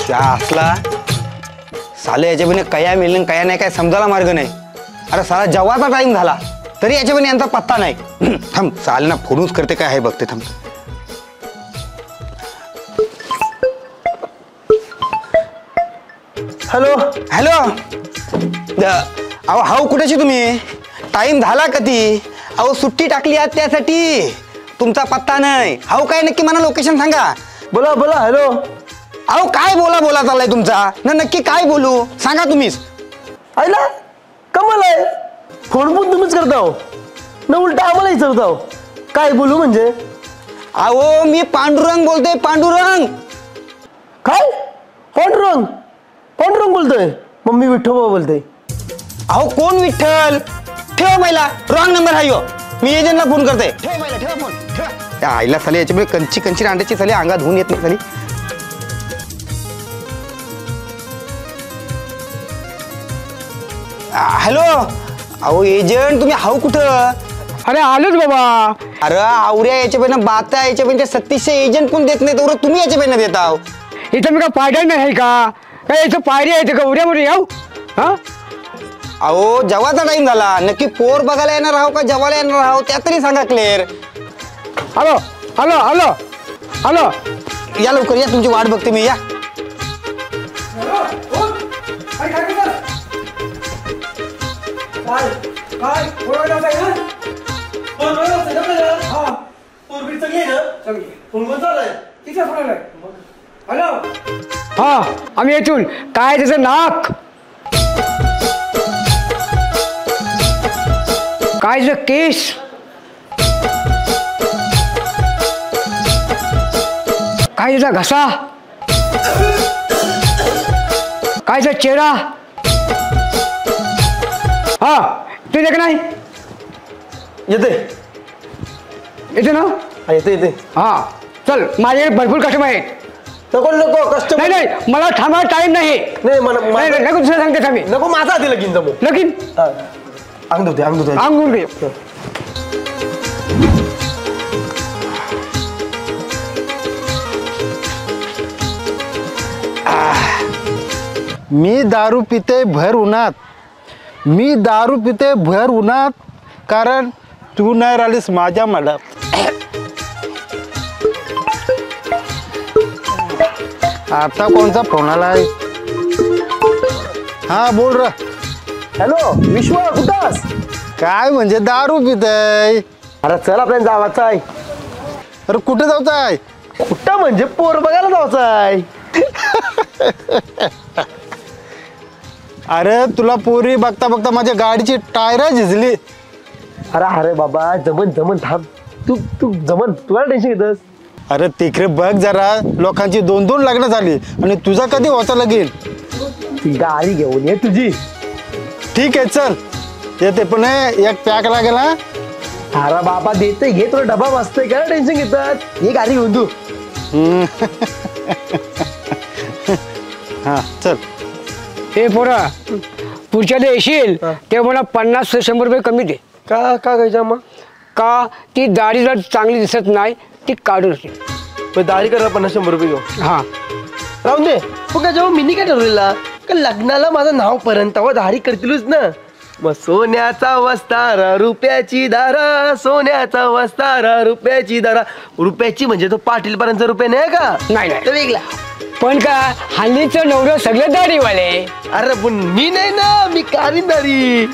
क्या असला साले याच्यापणे कया मिळणं कया नाही काय समजायला मार्ग नाही. अरे साला जेव्हाचा टाइम झाला तरी याच्यापणे यांचा पत्ता नाही. थांब साले ना फोनच करते काय आहे बघते थांब. हॅलो हॅलो अहो हाऊ कुठेशी तुम्ही? टाइम झाला कधी? अहो सुट्टी टाकली आज त्यासाठी. तुमचा पत्ता नाही. हाऊ काय नक्की मला लोकेशन सांगा. बोला बोला. हॅलो अहो काय बोला बोला चाललाय तुमचा ना? नक्की काय बोलू सांगा तुम्हीच. आईला कमाल आहे. फोन पण तुम्हीच करताव ना, उलटा आम्हाला विचारताव काय बोलू म्हणजे. अहो मी पांडुरंग बोलतोय. पांडुरंग. काय पांडुरंग? पांडुरंग बोलतोय? मम्मी विठ्ठोबा बोलतोय. अहो कोण विठ्ठल? ठेवा महिला रॉंग नंबर आहे. मी एजंटला फोन करते. ठेवा महिला ठेवा फोन ठेवा. त्या आईला साली याच्यामुळे कंची कंची अंड्याची साली अंगात धुवून येत नाही साली. हॅलो अहो एजंट तुम्ही हाऊ कुठं? अरे आलोच बाबा. अरे आवऱ्या याच्यापैन बाता याच्यापैन 3600 एजंट पण देत नाही तर तुम्ही याच्यापैन देता. इथं मी का पायऱ्या नाही का? काय इथं पायरी आहे का उड्यामध्ये याव? हा अहो जेव्हाचा टाइम झाला नक्की पोर बघायला येणार आहो का जेवायला येणार आहो त्या तरी सांगा clear. Hello hello hello hello या लवकर या तुमची वाट बघते मी. या हा आम्ही येथून. काय त्याचं नाक, काय त्याचं केस, काय त्याचा घसा, काय त्याचा चेहरा. हा तू देख नाही येते येते ना? येते येते. हा चल माझ्याकडे भरपूर कस्टमर आहेत. नको नको कस्टमर नाही नाही मला थांबा टाइम नाही. नाही मला नको दुसरं सांगते आम्ही. नको माझा आधी लगीन जमू. लगीन अंग धुते अंग धुते. अंगून घे. मी दारू पिते भर उन्हात. मी दारू पिते भर उन्हात कारण तू नाही राहिलीस माझ्या मनात. आता कोणचा फोन आलाय? हा बोल र. हॅलो विश्व कुठास? काय म्हणजे दारू पितय? अरे चल आपल्याला जावाचं आहे. अरे कुठे जायचं आहे? कुठं म्हणजे पोर बघायला जायचं आहे. अरे तुला पोरी बघता बघता माझ्या गाडीची टायर झिजली. अरे अरे बाबा जमन जमन थांब. तू तू जमन तुला टेन्शन घेतस. अरे तिकडे बघ जरा लोकांची 2-2 लग्न झाली आणि तुझा कधी व्हायचा लगीन? ती गाडी घेऊन ये तुझी. ठीक आहे चल येते पण एक पॅक लागेल. हा अरे बाबा देते घे तुला डबा वाजतोय काय टेन्शन घेतात. ये गाडी घेऊन तू. हा चल. हे पोरा पुढच्या दे येशील ते मला 50-100 रुपये कमी दे. का का घ्यायच्या मग? का ती दाढी जर चांगली दिसत नाही ती काढून घे. मग दाढी करा 50-100 रुपये घेऊ. हा राहून दे. मग काय जेव्हा मिनी काय ठरवलेला का लग्नाला माझं नाव पर्यंत दाढी करतीलच ना. मग सोन्याचा वस्तारा रुपयाची दारा, सोन्याचा वस्तारा रुपयाची दारा. रुपयाची म्हणजे तो पाटील पर्यंत रुपये नाही का? नाही नाही तो वेगळा. पण का हल्लीचं नवरं सगळे दाढीवाले. अरे पण मी नाही ना, मी काढीन दाढी.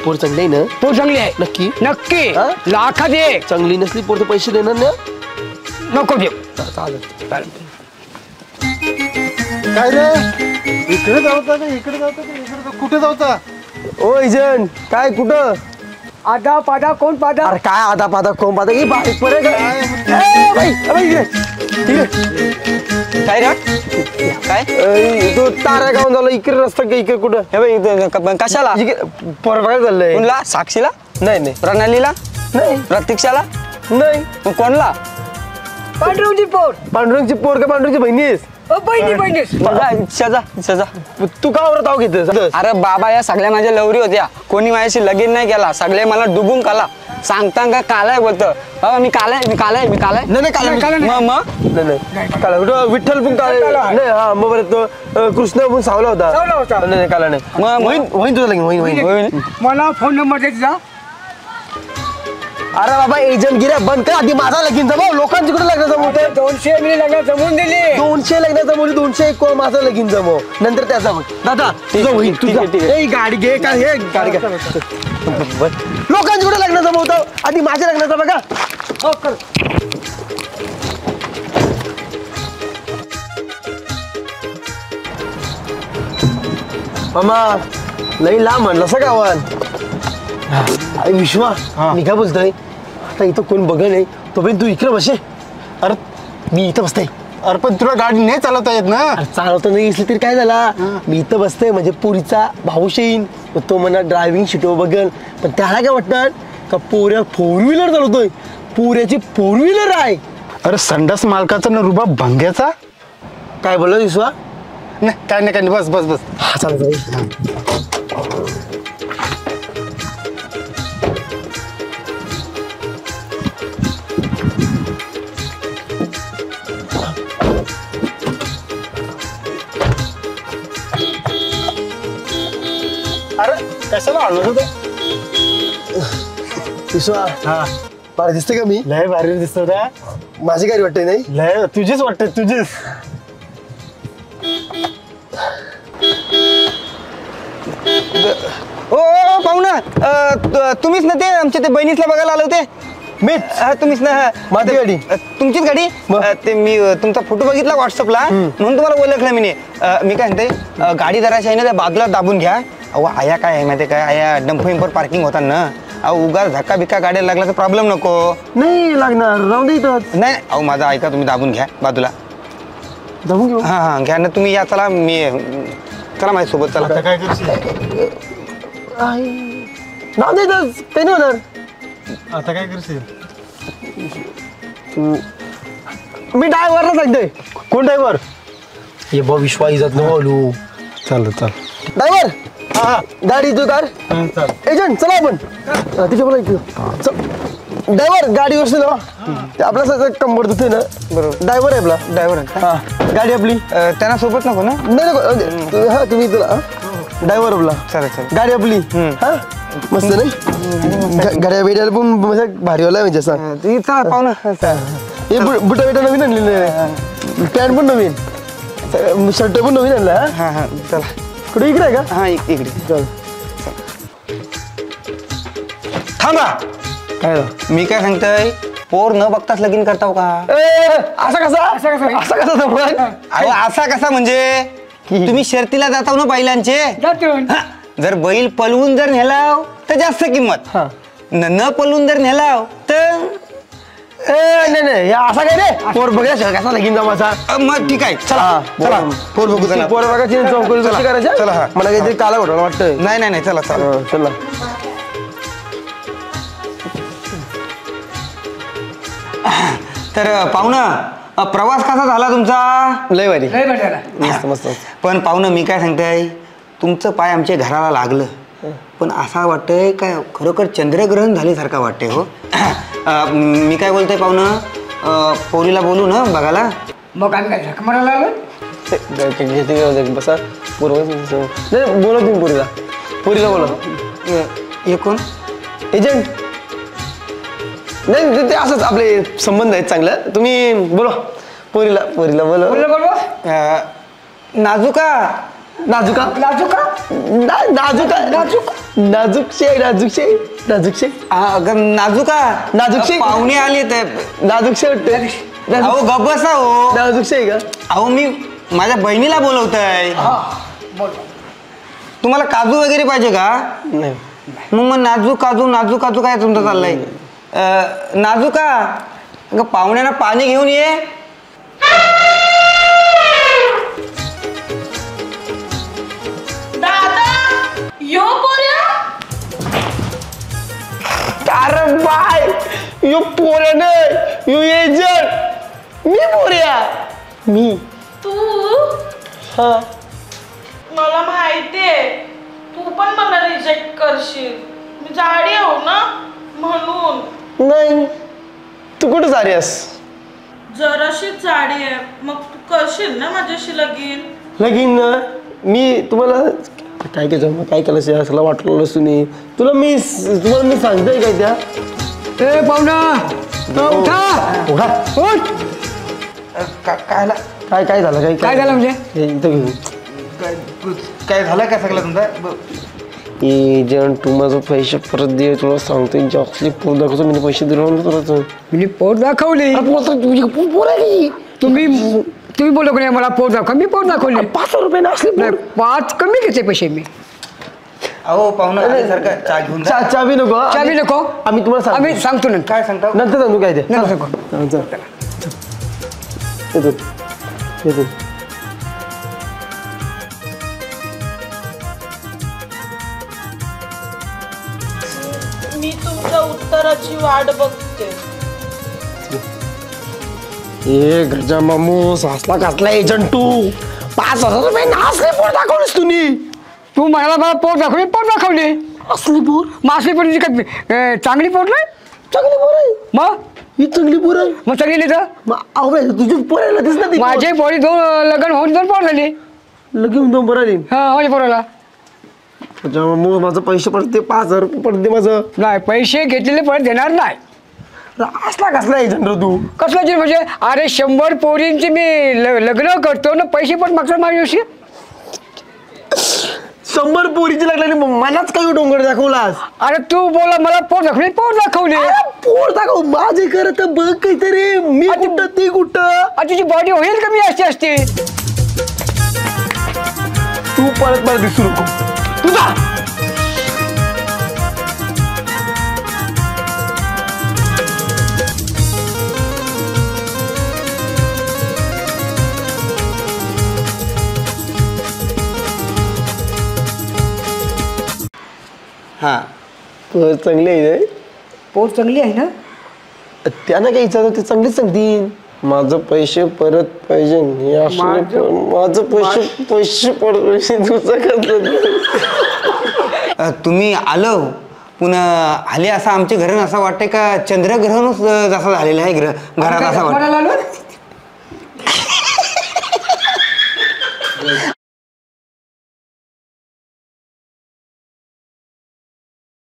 पोर चांगली आहे ना? पोर चांगली आहे नक्की नक्की. हा? लाखात एक. चांगली नसली पोर तर पैसे देणार ना. नको देऊ. चालेल. काय रे इकडे जाऊचा का इकडे जाऊचा का इकडे कुठे जाऊचा? ओ एजंट काय कुठं? आधा पादा कोण पादा? अरे काय आधा पादा कोण पादा की बारीक पडे काय तू तारा गावून झालं इकडे रस्ता का इकडे कुठं? हे बाई कशाला? पोर बघायला चाललंय. कोणला? साक्षीला? नाही नाही प्रणालीला? नाही प्रतीक्षाला? नाही. मग कोणला? पांडुरंगची पोर. पांडुरंगची पोर का पांडुरंगची बहिणीस? बहिणी सजा सजा. तू का आवरत आव घेतस? अरे बाबा या सगळ्या माझ्या लवरी होत्या. कोणी माझ्याशी लगीन नाही केला. सगळे मला डुबून काला. सांगता का कालाय बोलतो बाबा मी कालाय नाही काला मग नाही काला कुठं विठ्ठल पण काला नाही हा मग बरं तो कृष्ण पण सावला होता नाही काला नाही मग होईन तुझं लगीन होईन मला फोन नंबर दे तुझा. अरे बाबा एजंट गिऱ्या बंद कर आधी माझा लगीन जमव लोकांची कुठे लग्न जमवते 200 मी लग्न जमवून दिली. 200 लग्न जमवली 200 एक कोण माझं लगीन जमव नंतर त्याचा बघ दादा तुझं होईल तुझं ए गाडी घे का हे गाडी घे लोकांची कुठे लग्न जमवतो आधी माझ्या लग्नाचं बघा हो कर. मामा लई लांब म्हणलं असं गावान अरे विश्वा मी काय बोलतोय आता इथं कोण बघ नाही तोपर्यंत तू इकडे बसे अरे मी इथं बसतोय अरे पण तुला गाडी नाही चालवता येत ना. अरे चालवता नाही असली तरी काय झाला मी इथं बसतोय म्हणजे पुरीचा भाऊश येईन मग तो म्हणा ड्रायव्हिंग शिटो बघल पण त्याला काय वाटणार का पोऱ्या 4 व्हीलर चालवतोय पुऱ्याची 4 व्हीलर आहे अरे संडास मालकाचा ना रुबाब भंग्याचा. काय बोललो विश्वा नाही काय नाही बस बस बस. हा चालत अरे कशाला आणलं होतं. विश्वा हा मला दिसते का मी लय भारी दिसतो रे. माझी गाडी वाटते नाही लय तुझीच वाटते तुझीच. ओ पाहुणा तुम्हीच ना ते आमच्या ते बहिणीसला बघायला आले होते. मीच तुम्हीच ना माझी गाडी तुमचीच गाडी ते मी तुमचा फोटो बघितला व्हॉट्सअपला म्हणून तुम्हाला ओळखलं मी मी काय म्हणते गाडी जराशी आहे ना त्या बाजूला दाबून घ्या. अहो आया काय आहे माहिती काय आया डंपिंगवर पार्किंग होता ना अहो उगाच धक्का बिक्का गाड्या लागला तर प्रॉब्लेम नको. नाही लागणार राहून दे इथं नाही अहो माझा ऐका तुम्ही दाबून घ्या बाजूला. जाऊन घेऊ हां घ्या ना तुम्ही या चला मी चला माझ्यासोबत चला. आता काय करशील. राहून दे इथं काही नाही होणार आता काय करशील. मी ड्रायव्हरला सांगतोय कोण ड्रायव्हर. हे बा विश्वा इजत न बोलू चाल चाल. ड्रायव्हर हा गाडी तू कार चाल. एजंट चला आपण तिच्या बोला ड्रायव्हर गाडी व्यवस्थित लावा ते आपल्या सगळं कंबर दुखते ना बरोबर ड्रायव्हर आहे आपला ड्रायव्हर हा गाडी आपली त्यांना सोबत नको ना. नाही नको हा तुम्ही तुला ड्रायव्हर आपला चालेल चालेल. गाडी आपली हा मस्त नाही गाड्या बिड्या पण म्हणजे भारीवाला आहे म्हणजे असं चला पाहुणा हे बुटा बिटा नवीन आणलेले पॅन्ट पण नवीन शर्ट पण नवीन आणला हा हां हां चला कुठे इकडे आहे का हां इकडे चल थांबा. काय मी काय सांगतोय पोर न बघताच लगीन करताव का. असा कसा जमलं अहो असा कसा म्हणजे तुम्ही शर्तीला जाताव ना बैलांचे जातून. हा, जर बैल पलवून जर नेलाव तर जास्त किंमत हा न पलवून जर नेलाव तर नाही असा काय रे पोर बघा कसा लगीन जमाचा मग ठीक आहे चला हा, चला पोर- पोर बघू चला पोर बघायची चौकशी कशी चला, करायची हा. मला काहीतरी काला घोटाळा वाटतंय नाही नाही नाही चला चला चला तर पाहुणं प्रवास कसा झाला तुमचा. लय भारी लय भेटायला. मस्त मस्त पण पाहुणं मी काय सांगताय तुमचं पाय आमच्या घराला लागलं पण असं वाटतंय काय खरोखर चंद्रग्रहण झाल्यासारखं वाटतंय हो. मी काय बोलतोय पाहुणं पोरीला बोलू ना बघायला. मग आम्ही काय झक मारायला आलो. घेते बसा पूर्व नाही बोला तुम्ही पुरीला बोला हे कोण. एजंट नाही ते असंच आपले संबंध आहेत चांगलं तुम्ही बोला पोरीला बोला बोललो बोललो. नाजुका नाजुका लाजू का. नाजुकशे अगं नाजुका नाजूकशी? पाहुणे आले तर नाजुकशे वाटते अहो गप बसा हो. नाजुकशे आहे का अहो मी माझ्या बहिणीला बोलवतोय. हा बोल. तुम्हाला काजू वगैरे पाहिजे का. नाही मग नाजू काजू काय तुमचं चाललंय. नाजुका अगं पाहुण्यांना पाणी घेऊन ये. दादा यो पोऱ्या अरे बाय यो पोऱ्या नाही यो एजंट मी पोऱ्या मी तू हा मला माहितीये तू पण मला रिजेक्ट करशील मी जाडी हो ना म्हणून नाही, तू कुठं सारीस? जराशी जाडी आहे, मग तू करशील ना माझ्याशी लगीन? लगीन ना मी तुम्हाला काय केलं काय केलं असं वाटलं तुम्ही तुम्हाला मी सांगतोय काय त्या ए पाहुणा उठा उठा. उठ. कायला काय झालं काय झालं म्हणजे हे इथं घेऊन काय झालं काय सगळं तुमचं एजंट तू माझं पैसे परत दे तुला सांगतो जास्त पोर दाखवतो मी पैसे दिले तुला मी पोट दाखवली तुम्ही बोललो का नाही मला पोट दाखव मी पोट दाखवली 500 रुपये असले नाही 5 कमी घेते पैसे मी अहो पाहुणा सारखं चहा घेऊन जा. चावी नको हा? चावी नको आम्ही तुम्हाला सांगतो. आम्ही सांगतो नंतर काय सांगता नंतर सांगू काय ते नंतर सांगू. येतो येतो मी तुमच्या उत्तराची वाट बघते. ए गजा मामूस हसला कसला एजंट तू 5,000 रुपये असले पोर दाखवलीस तुम्ही तू मला पोट दाखवली पोट दाखवली असली पोर मासली पोट चांगली पोट नाही चांगली पोर आहे मग ही चांगली पोर आहे मग चांगली नाही तर मग आवडे तुझी पोरायला दिसत नाही माझे पोरी लग्न होऊन 2 पोट झाली लगेच 2 पोर आली हा माझ्या पोराला मग माझं पैसे पडते 5,000 रुपये पडते माझं नाही पैसे घेतलेले परत देणार नाही असला कसला एजंट रे तू कसलं म्हणजे अरे 100 पोरींची मी लग्न करतो ना पैसे पण मागतात माझ्याशी 100 पोरीची लागलेली मलाच काही डोंगर दाखवलास अरे तू बोला मला पोट दाखवली पोर दाखव माझे करत बघ काहीतरी मी कुठं ती कुठं तुझी बॉडी होईल कमी असते तू परत मला दिसू नको तुझा हां पोर चांगली आहे पोट चांगली आहे ना त्यांना काही विचारलं ते चांगलीच सांगतील माझं पैसे परत पाहिजे हे असले माझं पैसे पैसे तुझं तुम्ही आलं पुन्हा आले असं आमच्या घरानं असं वाटतंय का चंद्रग्रहणच जसं झालेलं आहे घरात असं वाटतं